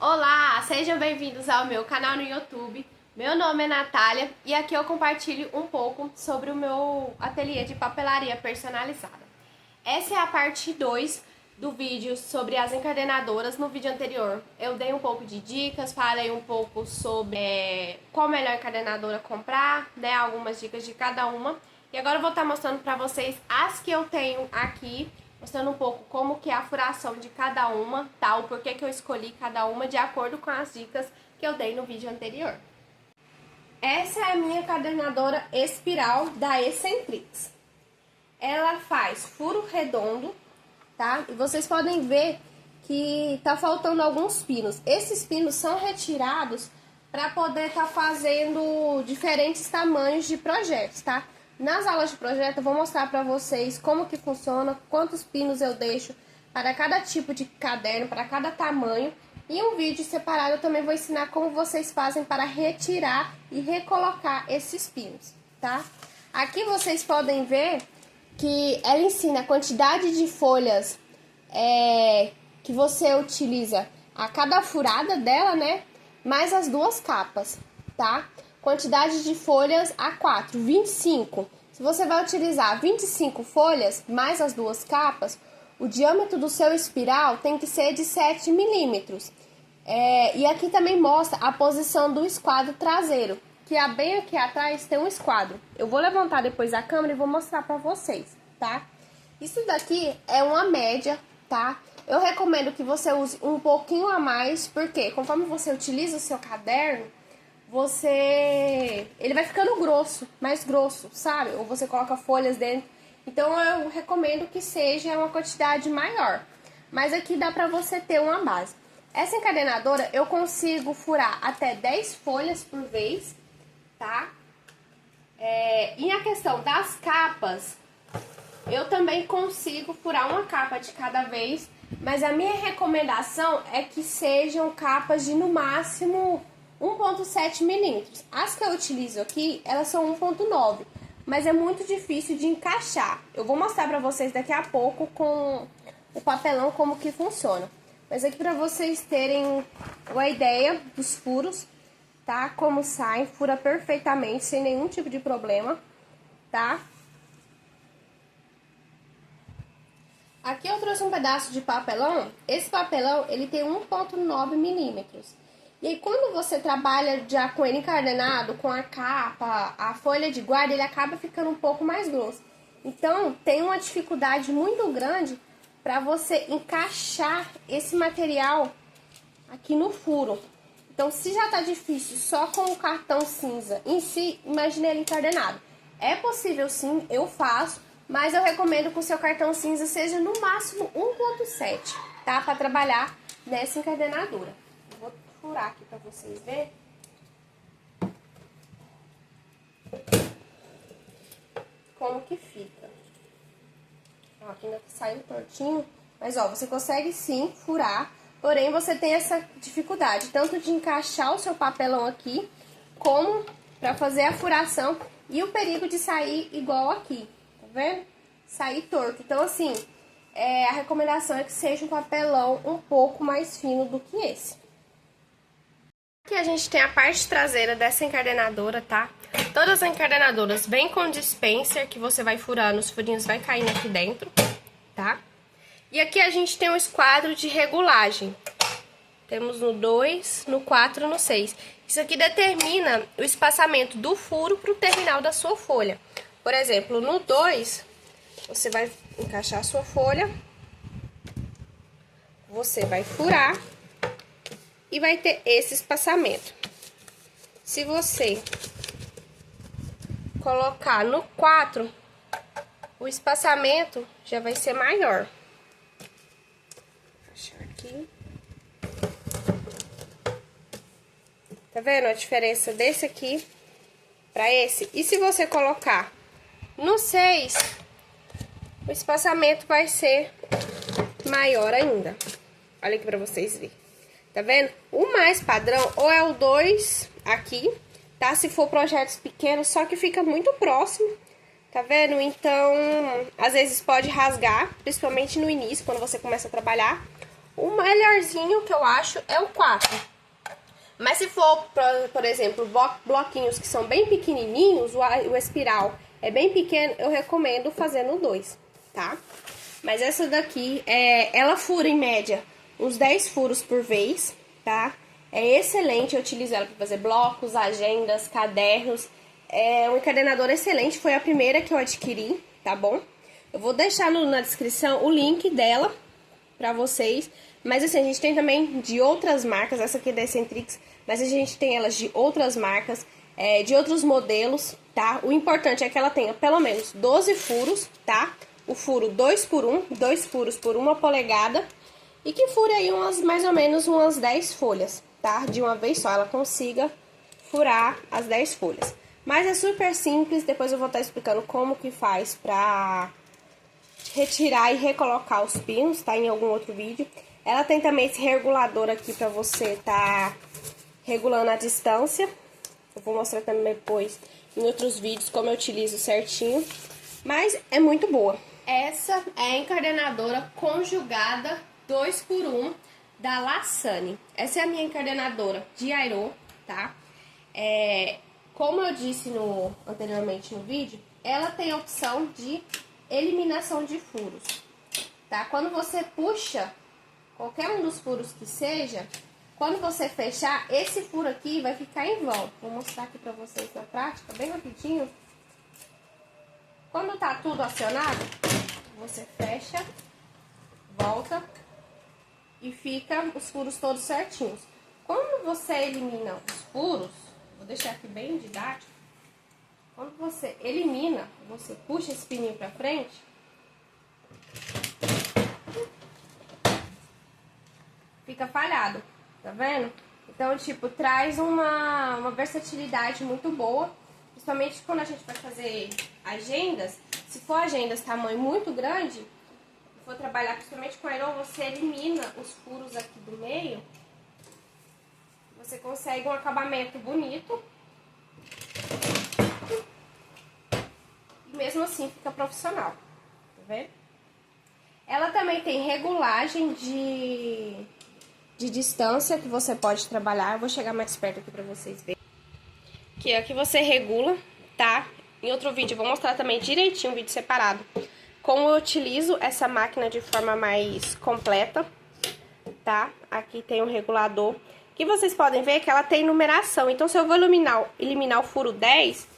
Olá, sejam bem-vindos ao meu canal no YouTube. Meu nome é Natália e aqui eu compartilho um pouco sobre o meu ateliê de papelaria personalizada. Essa é a parte 2 do vídeo sobre as encadernadoras. No vídeo anterior eu dei um pouco de dicas, falei um pouco sobre qual melhor encadernadora comprar, né, algumas dicas de cada uma. E agora eu vou estar mostrando para vocês as que eu tenho aqui, mostrando um pouco como que é a furação de cada uma, tá? O porquê que eu escolhi cada uma de acordo com as dicas que eu dei no vídeo anterior. Essa é a minha encadernadora espiral da Eccentrix. Ela faz furo redondo, tá? E vocês podem ver que tá faltando alguns pinos. Esses pinos são retirados para poder estar fazendo diferentes tamanhos de projetos, tá? Nas aulas de projeto eu vou mostrar para vocês como que funciona, quantos pinos eu deixo para cada tipo de caderno, para cada tamanho. E um vídeo separado eu também vou ensinar como vocês fazem para retirar e recolocar esses pinos, tá? Aqui vocês podem ver que ela ensina a quantidade de folhas que você utiliza a cada furada dela, né? Mais as duas capas, tá? Quantidade de folhas A4, 25. Se você vai utilizar 25 folhas, mais as duas capas, o diâmetro do seu espiral tem que ser de 7 milímetros. E aqui também mostra a posição do esquadro traseiro, que é bem aqui atrás tem um esquadro. Eu vou levantar depois a câmera e vou mostrar pra vocês, tá? Isso daqui é uma média, tá? Eu recomendo que você use um pouquinho a mais, porque conforme você utiliza o seu caderno, ele vai ficando grosso, mais grosso, sabe? Ou você coloca folhas dentro. Então eu recomendo que seja uma quantidade maior. Mas aqui dá pra você ter uma base. Essa encadernadora eu consigo furar até 10 folhas por vez, tá? E a questão das capas, eu também consigo furar uma capa de cada vez, mas a minha recomendação é que sejam capas de no máximo 1,7 milímetros. As que eu utilizo aqui, elas são 1,9, mas é muito difícil de encaixar. Eu vou mostrar pra vocês daqui a pouco com o papelão como que funciona. Mas aqui pra vocês terem uma ideia dos furos, tá? Como sai, fura perfeitamente, sem nenhum tipo de problema, tá? Aqui eu trouxe um pedaço de papelão. Esse papelão, ele tem 1,9 milímetros. E aí, quando você trabalha já com ele encadenado, com a capa, a folha de guarda, ele acaba ficando um pouco mais grosso. Então, tem uma dificuldade muito grande para você encaixar esse material aqui no furo. Então, se já tá difícil só com o cartão cinza em si, imagine ele encadenado. É possível sim, eu faço, mas eu recomendo que o seu cartão cinza seja no máximo 1,7, tá? Para trabalhar nessa encadenadora. Eu vou furar aqui para vocês verem. Como que fica. Ó, aqui ainda saiu tortinho, mas ó, você consegue sim furar, porém você tem essa dificuldade, tanto de encaixar o seu papelão aqui, como para fazer a furação e o perigo de sair igual aqui, tá vendo? Sair torto. Então assim, a recomendação é que seja um papelão um pouco mais fino do que esse. Aqui a gente tem a parte traseira dessa encadenadora, tá? Todas as encadenadoras vêm com dispenser, que você vai furando, os furinhos vai caindo aqui dentro, tá? E aqui a gente tem um esquadro de regulagem. Temos no 2, no 4 e no 6. Isso aqui determina o espaçamento do furo para o terminal da sua folha. Por exemplo, no 2, você vai encaixar a sua folha, você vai furar e vai ter esse espaçamento. Se você colocar no 4, o espaçamento já vai ser maior. Vou achar aqui. Tá vendo a diferença desse aqui para esse? E se você colocar no 6, o espaçamento vai ser maior ainda. Olha aqui pra vocês verem. Tá vendo? O mais padrão ou é o 2 aqui, tá? Se for projetos pequenos, só que fica muito próximo, tá vendo? Então, às vezes pode rasgar, principalmente no início, quando você começa a trabalhar. O melhorzinho que eu acho é o 4. Mas se for, por exemplo, bloquinhos que são bem pequenininhos, o espiral é bem pequeno, eu recomendo fazer no 2, tá? Mas essa daqui, ela fura em média uns 10 furos por vez, tá? É excelente, eu utilizo ela para fazer blocos, agendas, cadernos. É um encadenador excelente, foi a primeira que eu adquiri, tá bom? Eu vou deixar na descrição o link dela pra vocês. Mas assim, a gente tem também de outras marcas, essa aqui é da Eccentrix, mas a gente tem elas de outras marcas, de outros modelos, tá? O importante é que ela tenha pelo menos 12 furos, tá? O furo 2 por 1, 2 furos por 1 polegada, e que fure aí mais ou menos umas 10 folhas, tá? De uma vez só, ela consiga furar as 10 folhas. Mas é super simples, depois eu vou estar explicando como que faz pra retirar e recolocar os pinos, tá? Em algum outro vídeo. Ela tem também esse regulador aqui pra você tá regulando a distância. Eu vou mostrar também depois em outros vídeos como eu utilizo certinho. Mas é muito boa. Essa é a encadenadora conjugada 2 por 1 da Lassane. Essa é a minha encadenadora de airô, tá? Como eu disse anteriormente no vídeo, ela tem a opção de eliminação de furos, tá? Quando você puxa qualquer um dos furos que seja, quando você fechar, esse furo aqui vai ficar em volta. Vou mostrar aqui pra vocês na prática, bem rapidinho. Quando tá tudo acionado, você fecha, volta e fica os furos todos certinhos. Quando você elimina os furos, vou deixar aqui bem didático. Quando você elimina, você puxa esse pininho pra frente, fica falhado, tá vendo? Então, tipo, traz uma versatilidade muito boa, principalmente quando a gente vai fazer agendas. Se for agendas tamanho muito grande, for trabalhar principalmente com airô, você elimina os furos aqui do meio, você consegue um acabamento bonito. E mesmo assim fica profissional, tá vendo? Ela também tem regulagem de distância que você pode trabalhar. Eu vou chegar mais perto aqui pra vocês verem. Que é que você regula, tá? Em outro vídeo eu vou mostrar também direitinho, um vídeo separado, como eu utilizo essa máquina de forma mais completa, tá? Aqui tem um regulador, que vocês podem ver que ela tem numeração. Então, se eu vou eliminar o furo 10,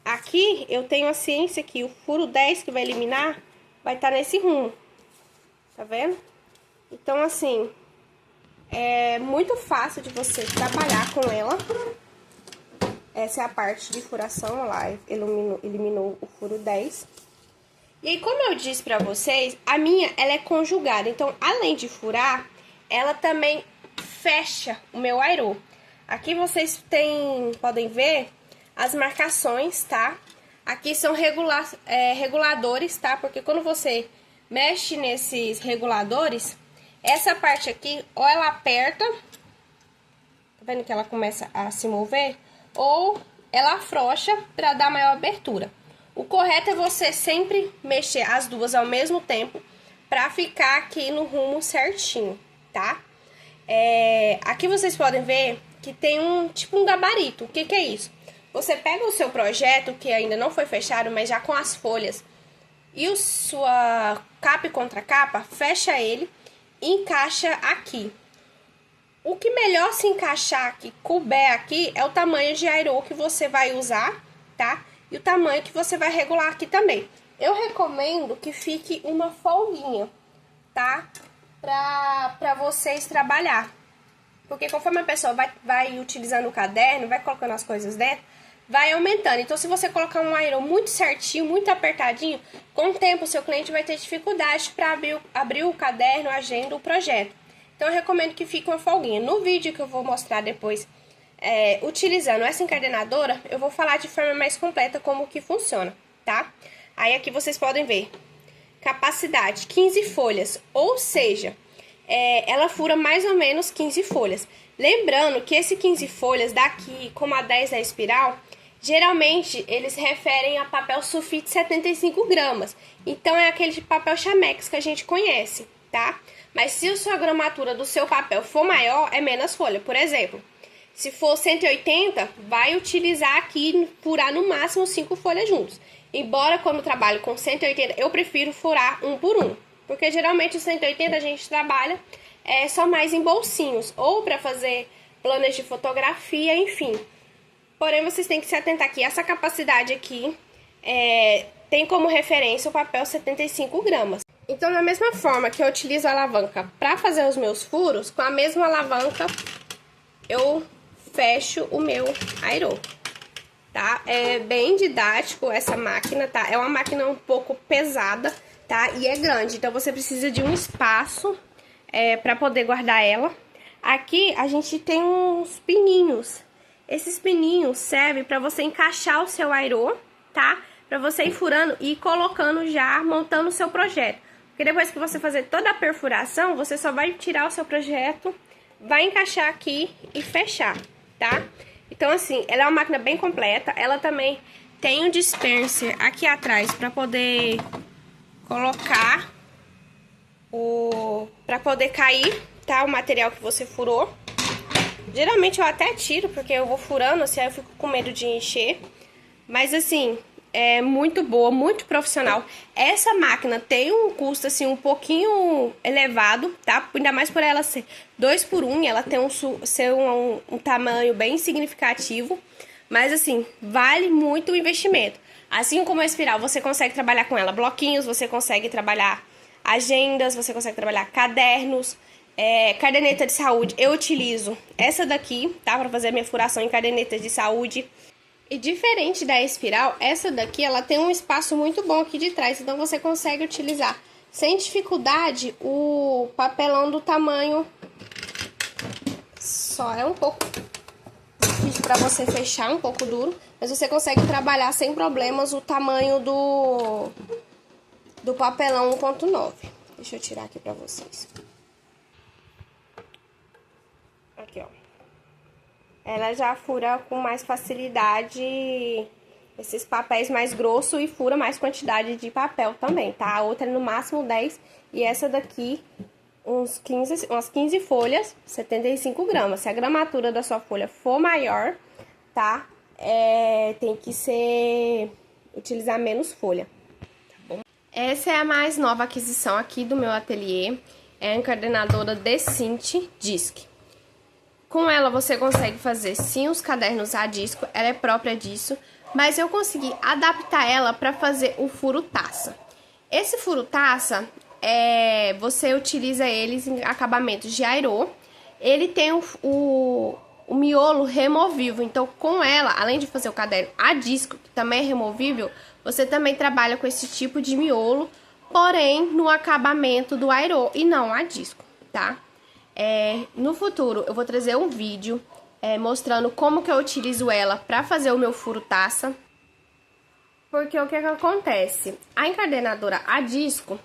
aqui eu tenho a ciência que o furo 10 que vai eliminar vai estar nesse rumo, tá vendo? Então, assim, é muito fácil de você trabalhar com ela. Essa é a parte de furação, olha lá, eliminou o furo 10. E aí, como eu disse pra vocês, a minha, ela é conjugada. Então, além de furar, ela também fecha o meu airô. Aqui vocês podem ver as marcações, tá? Aqui são reguladores, tá? Porque quando você mexe nesses reguladores, essa parte aqui, ou ela aperta, tá vendo que ela começa a se mover? Ou ela afrouxa para dar maior abertura. O correto é você sempre mexer as duas ao mesmo tempo para ficar aqui no rumo certinho, tá? Aqui vocês podem ver que tem tipo um gabarito. O que que é isso? Você pega o seu projeto, que ainda não foi fechado, mas já com as folhas, e sua capa e contra capa, fecha ele e encaixa aqui. O que melhor se encaixar aqui, couber aqui, é o tamanho de airô que você vai usar, tá? E o tamanho que você vai regular aqui também. Eu recomendo que fique uma folguinha, tá? Pra vocês trabalhar. Porque conforme a pessoa vai utilizando o caderno, vai colocando as coisas dentro, vai aumentando. Então, se você colocar um airô muito certinho, muito apertadinho, com o tempo o seu cliente vai ter dificuldade para abrir o caderno, a agenda, o projeto. Então, eu recomendo que fique uma folguinha. No vídeo que eu vou mostrar depois, utilizando essa encadenadora, eu vou falar de forma mais completa como que funciona, tá? Aí, aqui vocês podem ver. Capacidade, 15 folhas. Ou seja, ela fura mais ou menos 15 folhas. Lembrando que esse 15 folhas daqui, como a 10 da espiral, geralmente eles referem a papel sulfite 75 gramas. Então, é aquele de papel chamex que a gente conhece, tá? Mas se a sua gramatura do seu papel for maior, é menos folha. Por exemplo, se for 180, vai utilizar aqui, furar no máximo 5 folhas juntos. Embora quando eu trabalho com 180, eu prefiro furar um por um. Porque geralmente o 180 a gente trabalha só mais em bolsinhos. Ou para fazer planos de fotografia, enfim. Porém, vocês têm que se atentar que essa capacidade aqui tem como referência o papel 75 gramas. Então, da mesma forma que eu utilizo a alavanca para fazer os meus furos, com a mesma alavanca eu fecho o meu airô, tá? É bem didático essa máquina, tá? É uma máquina um pouco pesada, tá? E é grande, então você precisa de um espaço para poder guardar ela. Aqui a gente tem uns pininhos. Esses pininhos servem para você encaixar o seu airô, tá? Para você ir furando e ir colocando já, montando o seu projeto. Porque depois que você fazer toda a perfuração, você só vai tirar o seu projeto, vai encaixar aqui e fechar, tá? Então, assim, ela é uma máquina bem completa. Ela também tem um dispenser aqui atrás para poder colocar para poder cair, tá? O material que você furou. Geralmente eu até tiro, porque eu vou furando, assim, aí eu fico com medo de encher. Mas, assim, é muito boa, muito profissional. Essa máquina tem um custo, assim, um pouquinho elevado, tá? Ainda mais por ela ser 2 por 1, ela tem um tamanho bem significativo. Mas, assim, vale muito o investimento. Assim como a espiral, você consegue trabalhar com ela bloquinhos, você consegue trabalhar agendas, você consegue trabalhar cadernos, caderneta de saúde. Eu utilizo essa daqui, tá? Pra fazer a minha furação em cadernetas de saúde. E diferente da espiral, essa daqui, ela tem um espaço muito bom aqui de trás. Então, você consegue utilizar sem dificuldade o papelão do tamanho. Só é um pouco difícil pra você fechar, um pouco duro. Mas você consegue trabalhar sem problemas o tamanho do papelão 1.9. Deixa eu tirar aqui pra vocês. Aqui, ó. Ela já fura com mais facilidade esses papéis mais grossos e fura mais quantidade de papel também, tá? A outra é no máximo 10 e essa daqui umas 15 folhas, 75 gramas. Se a gramatura da sua folha for maior, tá? Tem que utilizar menos folha, tá bom? Essa é a mais nova aquisição aqui do meu ateliê, é a encadenadora Decinte Disc. Com ela você consegue fazer sim os cadernos a disco, ela é própria disso, mas eu consegui adaptar ela para fazer o furo taça. Esse furo taça, você utiliza eles em acabamentos de airô. Ele tem o miolo removível, então com ela, além de fazer o caderno a disco, que também é removível, você também trabalha com esse tipo de miolo, porém no acabamento do airô e não a disco, tá? No futuro eu vou trazer um vídeo mostrando como que eu utilizo ela para fazer o meu furo taça. Porque o que acontece? A encadenadora a disco,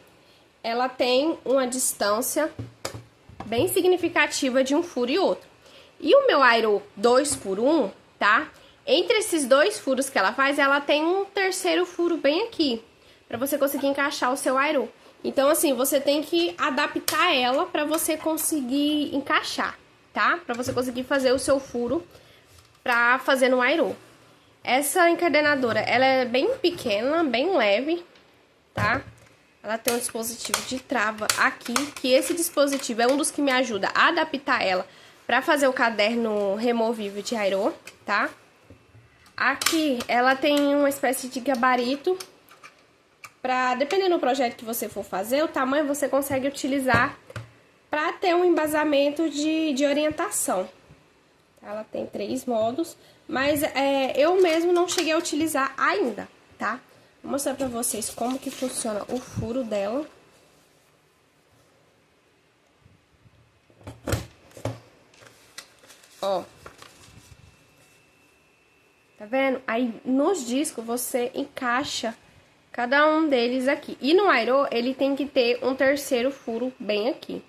ela tem uma distância bem significativa de um furo e outro. E o meu airô 2 por 1, tá? Entre esses dois furos que ela faz, ela tem um terceiro furo bem aqui, para você conseguir encaixar o seu airô. Então, assim, você tem que adaptar ela para você conseguir encaixar, tá? Para você conseguir fazer o seu furo para fazer no airô. Essa encadenadora, ela é bem pequena, bem leve, tá? Ela tem um dispositivo de trava aqui, que esse dispositivo é um dos que me ajuda a adaptar ela para fazer o caderno removível de airô, tá? Aqui, ela tem uma espécie de gabarito. Dependendo do projeto que você for fazer, o tamanho você consegue utilizar para ter um embasamento de orientação. Ela tem 3 modos, mas eu mesmo não cheguei a utilizar ainda, tá? Vou mostrar para vocês como que funciona o furo dela. Ó. Tá vendo? Aí, nos discos, você encaixa cada um deles aqui. E no airô, ele tem que ter um terceiro furo bem aqui,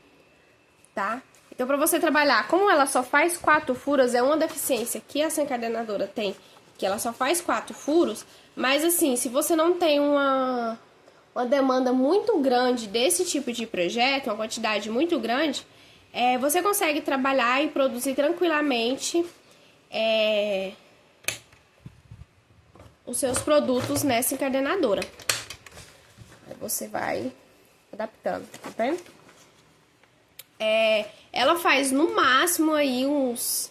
tá? Então, pra você trabalhar, como ela só faz 4 furos, é uma deficiência que essa encadenadora tem, que ela só faz 4 furos, mas assim, se você não tem uma uma demanda muito grande desse tipo de projeto, uma quantidade muito grande, você consegue trabalhar e produzir tranquilamente os seus produtos nessa encadenadora. Aí você vai adaptando, tá vendo? Ela faz no máximo aí uns...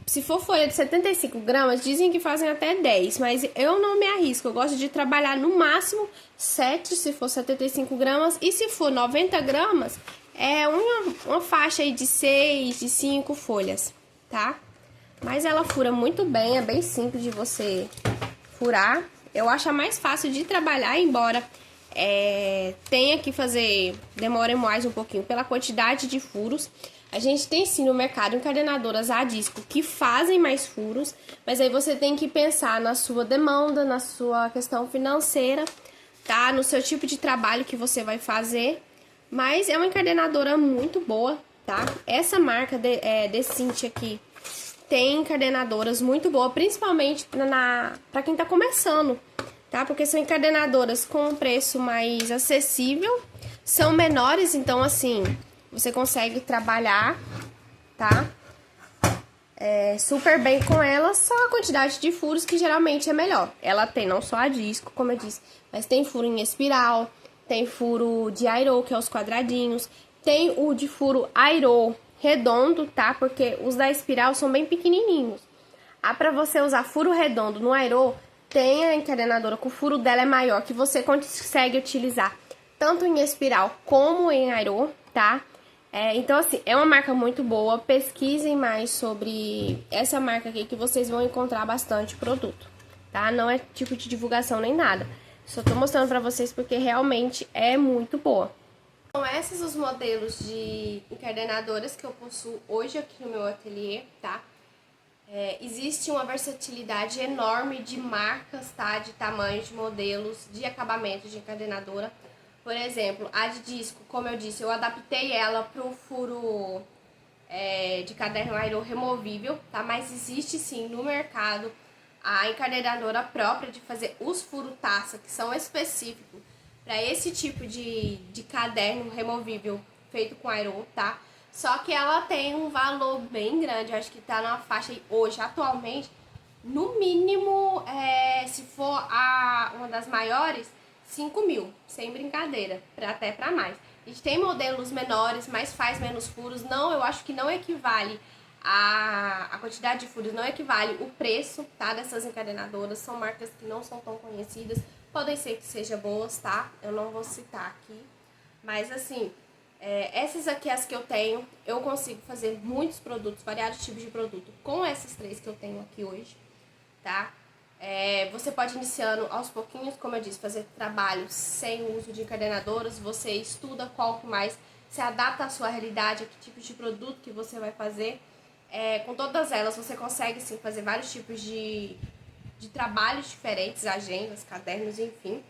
Se for folha de 75 gramas, dizem que fazem até 10, mas eu não me arrisco. Eu gosto de trabalhar no máximo 7, se for 75 gramas. E se for 90 gramas, é uma faixa aí de 6, de 5 folhas, tá? Mas ela fura muito bem, é bem simples de você furar. Eu acho a mais fácil de trabalhar, embora tenha que fazer, demore mais um pouquinho pela quantidade de furos. A gente tem sim no mercado encadenadoras a disco que fazem mais furos, mas aí você tem que pensar na sua demanda, na sua questão financeira, tá? No seu tipo de trabalho que você vai fazer. Mas é uma encadenadora muito boa, tá? Essa marca Decinte aqui tem encadenadoras muito boas, principalmente para quem tá começando, tá? Porque são encadenadoras com um preço mais acessível, são menores, então assim, você consegue trabalhar, tá? Super bem com ela, só a quantidade de furos que geralmente é melhor. Ela tem não só a disco, como eu disse, mas tem furo em espiral, tem furo de airô, que é os quadradinhos, tem o de furo airô redondo, tá? Porque os da espiral são bem pequenininhos. Pra você usar furo redondo no airô, tem a encadenadora com o furo dela é maior, que você consegue utilizar tanto em espiral como em airô, tá? Então, assim, é uma marca muito boa. Pesquisem mais sobre essa marca aqui que vocês vão encontrar bastante produto, tá? Não é tipo de divulgação nem nada. Só tô mostrando pra vocês porque realmente é muito boa. São esses os modelos de encadenadoras que eu possuo hoje aqui no meu ateliê, tá? Existe uma versatilidade enorme de marcas, tá? De tamanhos, de modelos, de acabamento de encadenadora. Por exemplo, a de disco, como eu disse, eu adaptei ela pro furo de caderno airô removível, tá? Mas existe sim no mercado a encadenadora própria de fazer os furos taça, que são específicos para esse tipo de caderno removível feito com airô, tá? Só que ela tem um valor bem grande, eu acho que tá numa faixa aí hoje, atualmente, no mínimo, se for uma das maiores, 5 mil, sem brincadeira, até pra mais. A gente tem modelos menores, mas faz menos furos. Não, eu acho que não equivale a quantidade de furos, não equivale o preço, tá, dessas encadenadoras. São marcas que não são tão conhecidas, podem ser que sejam boas, tá? Eu não vou citar aqui, mas assim, essas aqui, as que eu tenho, eu consigo fazer muitos produtos, variados tipos de produto com essas 3 que eu tenho aqui hoje, tá? Você pode ir iniciando aos pouquinhos, como eu disse, fazer trabalhos sem o uso de encadenadoras. Você estuda qual que mais se adapta à sua realidade, a que tipo de produto que você vai fazer. Com todas elas você consegue sim fazer vários tipos de trabalhos diferentes, agendas, cadernos, enfim.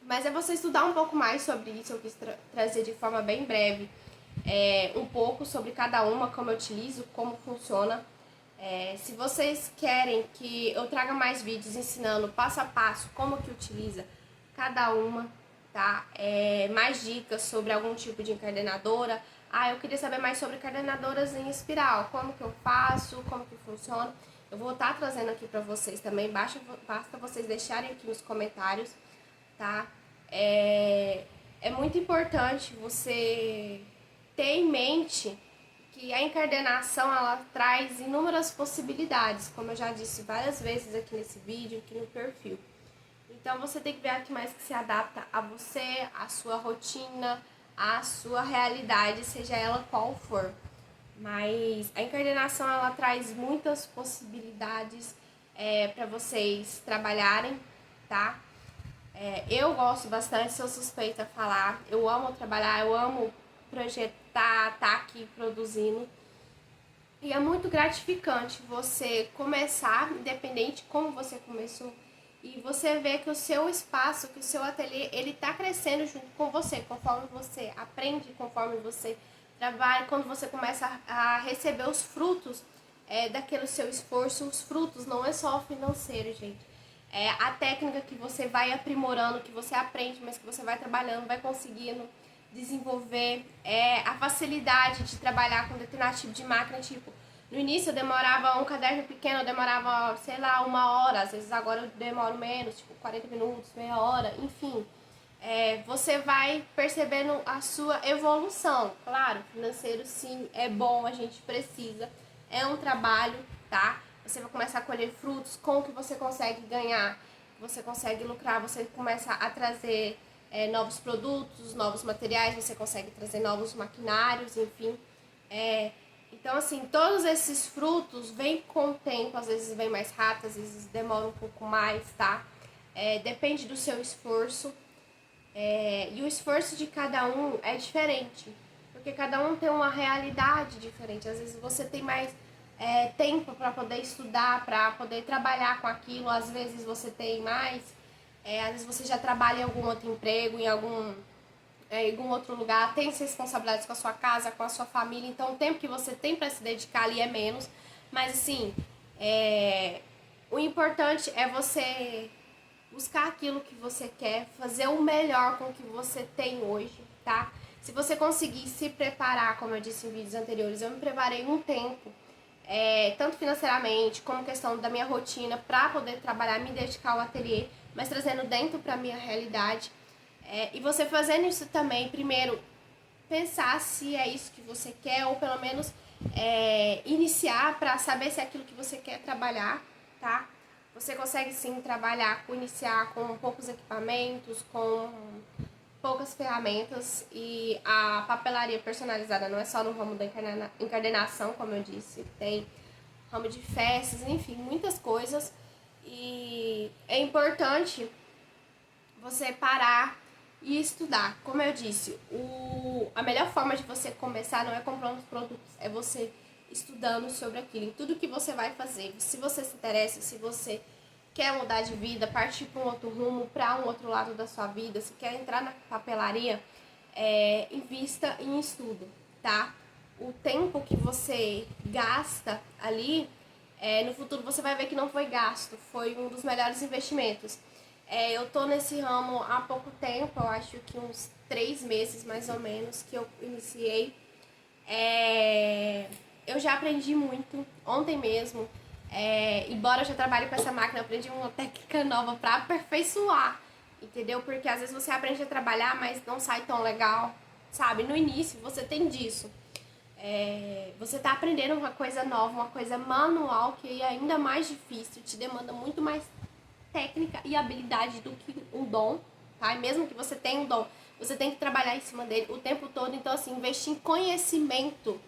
Mas você estudar um pouco mais sobre isso. Eu quis trazer de forma bem breve um pouco sobre cada uma, como eu utilizo, como funciona. Se vocês querem que eu traga mais vídeos ensinando passo a passo como que utiliza cada uma, tá? Mais dicas sobre algum tipo de encadenadora. Eu queria saber mais sobre encadenadoras em espiral, como que eu faço, como que funciona. Eu vou estar trazendo aqui pra vocês também, basta vocês deixarem aqui nos comentários, tá? É muito importante você ter em mente que a encadernação, ela traz inúmeras possibilidades, como eu já disse várias vezes aqui nesse vídeo, aqui no perfil. Então você tem que ver a que mais que se adapta a você, a sua rotina, a sua realidade, seja ela qual for. Mas a encadernação, ela traz muitas possibilidades para vocês trabalharem, tá? Eu gosto bastante, sou suspeita a falar, eu amo trabalhar, eu amo projetar, tá aqui produzindo. E é muito gratificante você começar, independente de como você começou, e você ver que o seu espaço, que o seu ateliê, ele tá crescendo junto com você, conforme você aprende, conforme você trabalha, quando você começa a receber os frutos daquele seu esforço. Os frutos não é só o financeiro, gente. a técnica que você vai aprimorando, que você aprende, mas que você vai trabalhando, vai conseguindo desenvolver, a facilidade de trabalhar com determinado tipo de máquina, tipo, no início eu demorava um caderno pequeno, eu demorava, sei lá, 1 hora, às vezes agora eu demoro menos, tipo 40 minutos, meia hora, enfim. Você vai percebendo a sua evolução. Claro, financeiro sim, é bom, a gente precisa, é um trabalho, tá? Você vai começar a colher frutos com o que você consegue ganhar, você consegue lucrar, você começa a trazer novos produtos, novos materiais, você consegue trazer novos maquinários, enfim. Então, assim, todos esses frutos vêm com o tempo, às vezes vem mais rápido, às vezes demora um pouco mais, tá? Depende do seu esforço. E o esforço de cada um é diferente, porque cada um tem uma realidade diferente. Às vezes você tem mais tempo para poder estudar, para poder trabalhar com aquilo, às vezes você tem mais, às vezes você já trabalha em algum outro emprego, em algum outro lugar, tem responsabilidades com a sua casa, com a sua família, então o tempo que você tem para se dedicar ali é menos. Mas assim, o importante é você buscar aquilo que você quer, fazer o melhor com o que você tem hoje, tá? Se você conseguir se preparar, como eu disse em vídeos anteriores, eu me preparei um tempo, tanto financeiramente como questão da minha rotina, para poder trabalhar, me dedicar ao ateliê, mas trazendo dentro para minha realidade. E você fazendo isso também, primeiro, pensar se é isso que você quer, ou pelo menos iniciar para saber se é aquilo que você quer trabalhar, tá? Você consegue sim trabalhar, iniciar com poucos equipamentos, com poucas ferramentas, e a papelaria personalizada não é só no ramo da encadernação, como eu disse, tem ramo de festas, enfim, muitas coisas, e é importante você parar e estudar. Como eu disse, a melhor forma de você começar não é comprando os produtos, é você estudando sobre aquilo, em tudo que você vai fazer. Se você se interessa, se você quer mudar de vida, partir para um outro rumo, para um outro lado da sua vida, se quer entrar na papelaria, invista em estudo, tá? O tempo que você gasta ali, no futuro você vai ver que não foi gasto, foi um dos melhores investimentos. Eu tô nesse ramo há pouco tempo, eu acho que uns 3 meses mais ou menos que eu iniciei. Eu já aprendi muito, ontem mesmo, embora eu já trabalhe com essa máquina, eu aprendi uma técnica nova pra aperfeiçoar, entendeu? Porque às vezes você aprende a trabalhar, mas não sai tão legal, sabe? No início você tem disso. Você tá aprendendo uma coisa nova, uma coisa manual, que é ainda mais difícil, te demanda muito mais técnica e habilidade do que um dom, tá? E mesmo que você tenha um dom, você tem que trabalhar em cima dele o tempo todo. Então, assim, investir em conhecimento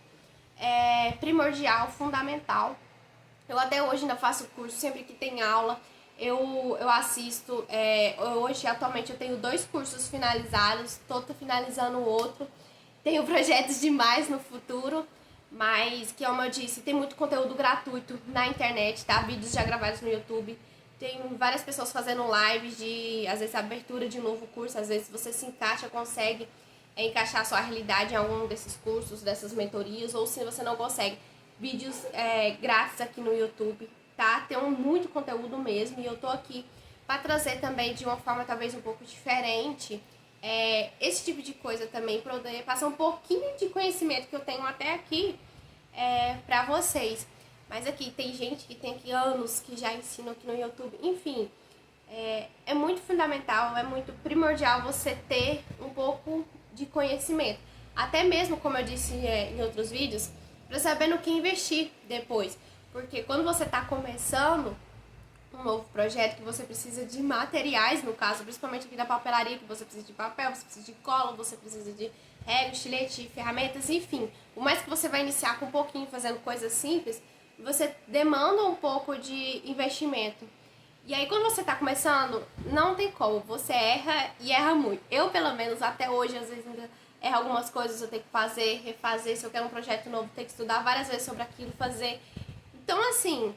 é primordial, fundamental. Eu até hoje ainda faço curso, sempre que tem aula, eu assisto. Hoje, atualmente, eu tenho 2 cursos finalizados, tô finalizando o outro. Tenho projetos demais no futuro, mas, que como eu disse, tem muito conteúdo gratuito na internet, tá? Vídeos já gravados no YouTube. Tem várias pessoas fazendo lives de, às vezes, abertura de um novo curso. Às vezes você se encaixa, consegue encaixar a sua realidade em algum desses cursos, dessas mentorias. Ou se você não consegue, vídeos grátis aqui no YouTube, tá? Tem muito conteúdo mesmo. E eu tô aqui para trazer também de uma forma talvez um pouco diferente esse tipo de coisa também, para poder passar um pouquinho de conhecimento que eu tenho até aqui para vocês. Mas aqui tem gente que tem aqui anos que já ensinam aqui no YouTube. Enfim, é muito fundamental, é muito primordial você ter um pouco de conhecimento. Até mesmo, como eu disse em outros vídeos, para saber no que investir depois. Porque quando você está começando um novo projeto, que você precisa de materiais, no caso, principalmente aqui da papelaria, que você precisa de papel, você precisa de cola, você precisa de régua, estilete, ferramentas, enfim. Por mais que você vai iniciar com um pouquinho, fazendo coisas simples, você demanda um pouco de investimento. E aí, quando você tá começando, não tem como, você erra e erra muito. Eu, pelo menos, até hoje, às vezes ainda erro algumas coisas, eu tenho que fazer, refazer. Se eu quero um projeto novo, tenho que estudar várias vezes sobre aquilo, fazer. Então, assim,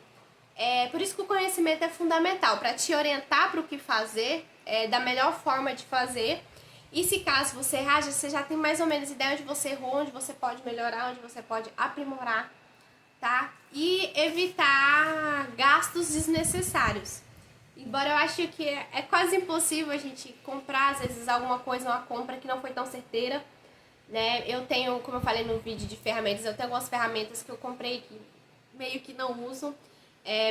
por isso que o conhecimento é fundamental, para te orientar para o que fazer, da melhor forma de fazer. E se caso você errar, você já tem mais ou menos ideia onde você errou, onde você pode melhorar, onde você pode aprimorar, tá? E evitar gastos desnecessários. Embora eu acho que é quase impossível a gente comprar, às vezes, alguma coisa, uma compra que não foi tão certeira, né? Eu tenho, como eu falei no vídeo de ferramentas, eu tenho algumas ferramentas que eu comprei que meio que não uso,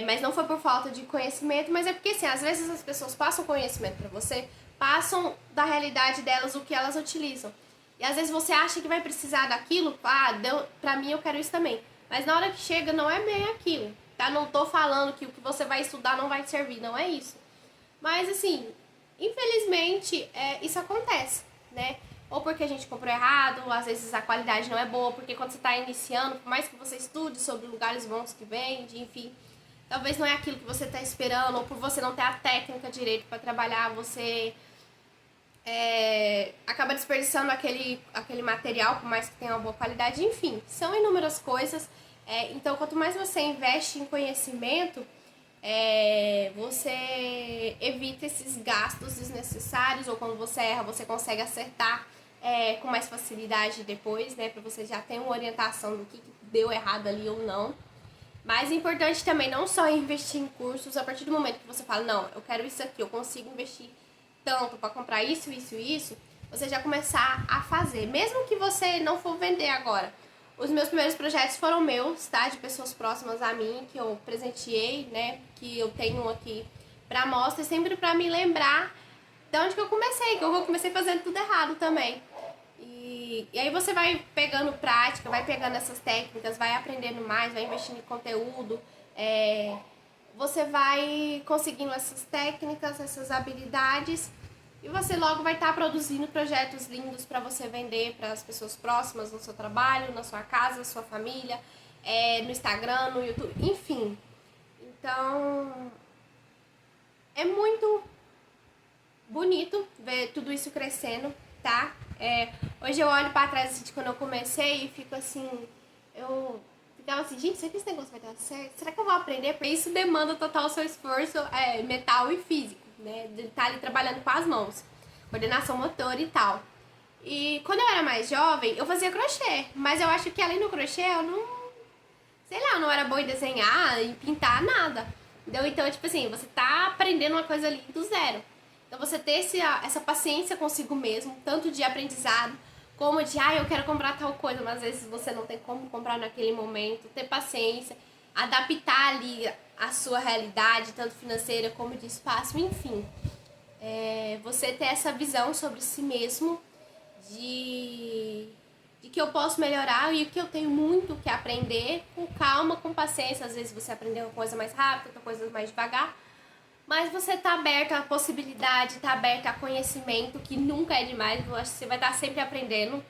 mas não foi por falta de conhecimento, mas é porque, assim, às vezes as pessoas passam conhecimento pra você, passam da realidade delas o que elas utilizam. E às vezes você acha que vai precisar daquilo, deu, pra mim eu quero isso também. Mas na hora que chega não é bem aquilo, tá? Não tô falando que o que você vai estudar não vai te servir, não é isso. Mas assim, infelizmente isso acontece, né? Ou porque a gente comprou errado, ou às vezes a qualidade não é boa, porque quando você tá iniciando, por mais que você estude sobre lugares bons que vende, enfim, talvez não é aquilo que você tá esperando, ou por você não ter a técnica direito para trabalhar, você acaba desperdiçando aquele material, por mais que tenha uma boa qualidade, enfim, são inúmeras coisas. Então, quanto mais você investe em conhecimento, você evita esses gastos desnecessários, ou quando você erra, você consegue acertar com mais facilidade depois, né? Pra você já ter uma orientação do que deu errado ali ou não. Mas é importante também não só investir em cursos, a partir do momento que você fala, não, eu quero isso aqui, eu consigo investir tanto para comprar isso, isso e isso, você já começar a fazer. Mesmo que você não for vender agora. Os meus primeiros projetos foram meus, tá? De pessoas próximas a mim, que eu presenteei, né? Que eu tenho aqui pra mostra, sempre pra me lembrar de onde que eu comecei, que eu comecei fazendo tudo errado também. E aí você vai pegando prática, vai pegando essas técnicas, vai aprendendo mais, vai investindo em conteúdo, você vai conseguindo essas técnicas, essas habilidades e você logo vai estar produzindo projetos lindos para você vender para as pessoas próximas no seu trabalho, na sua casa, na sua família, no Instagram, no YouTube, enfim. Então, é muito bonito ver tudo isso crescendo, tá? Hoje eu olho pra trás assim, de quando eu comecei e fico assim, eu ficava assim, gente, será que esse negócio vai dar certo? Será que eu vou aprender? Porque isso demanda total seu esforço mental e físico, né? De estar ali trabalhando com as mãos, coordenação motora e tal. E quando eu era mais jovem, eu fazia crochê, mas eu acho que além do crochê, eu não, sei lá, eu não era boa em desenhar, em pintar, nada. Entendeu? Então, tipo assim, você tá aprendendo uma coisa ali do zero. Então, você ter essa paciência consigo mesmo, tanto de aprendizado, como de, eu quero comprar tal coisa, mas às vezes você não tem como comprar naquele momento. Ter paciência, adaptar ali a sua realidade, tanto financeira como de espaço, enfim. Você ter essa visão sobre si mesmo, de que eu posso melhorar e que eu tenho muito que aprender, com calma, com paciência. Às vezes você aprendeu uma coisa mais rápido, outra coisa mais devagar, mas você tá aberta à possibilidade, tá aberta a conhecimento, que nunca é demais. Eu acho que você vai estar sempre aprendendo,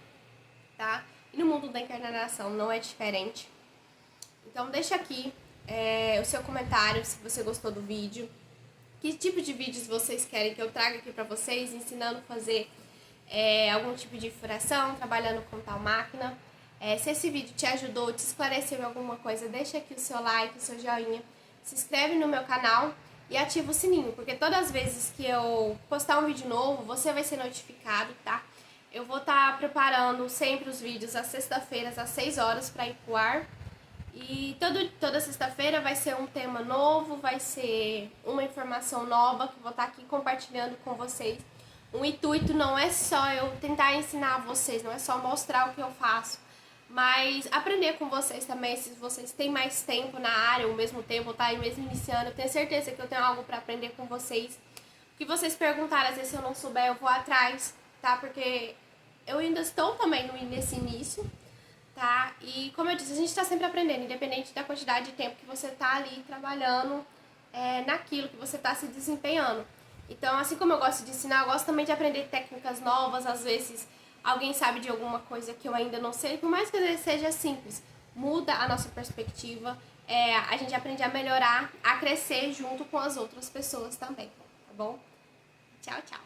tá? E no mundo da encarnação não é diferente. Então deixa aqui o seu comentário se você gostou do vídeo. Que tipo de vídeos vocês querem que eu traga aqui pra vocês, ensinando a fazer algum tipo de furação, trabalhando com tal máquina. Se esse vídeo te ajudou, te esclareceu em alguma coisa, deixa aqui o seu like, o seu joinha, se inscreve no meu canal e ativa o sininho, porque todas as vezes que eu postar um vídeo novo, você vai ser notificado, tá? Eu vou estar preparando sempre os vídeos às sexta-feiras, às 6 horas, para ir pro ar. E toda sexta-feira vai ser um tema novo, vai ser uma informação nova que eu vou estar aqui compartilhando com vocês. O intuito não é só eu tentar ensinar vocês, não é só mostrar o que eu faço, mas aprender com vocês também. Se vocês têm mais tempo na área, ao mesmo tempo, ou tá aí mesmo iniciando, eu tenho certeza que eu tenho algo para aprender com vocês. O que vocês perguntarem, às vezes se eu não souber, eu vou atrás, tá? Porque eu ainda estou também nesse início, tá? E como eu disse, a gente tá sempre aprendendo, independente da quantidade de tempo que você tá ali trabalhando naquilo que você tá se desempenhando. Então, assim como eu gosto de ensinar, eu gosto também de aprender técnicas novas. Às vezes alguém sabe de alguma coisa que eu ainda não sei, por mais que às vezes seja simples, muda a nossa perspectiva, a gente aprende a melhorar, a crescer junto com as outras pessoas também, tá bom? Tchau, tchau!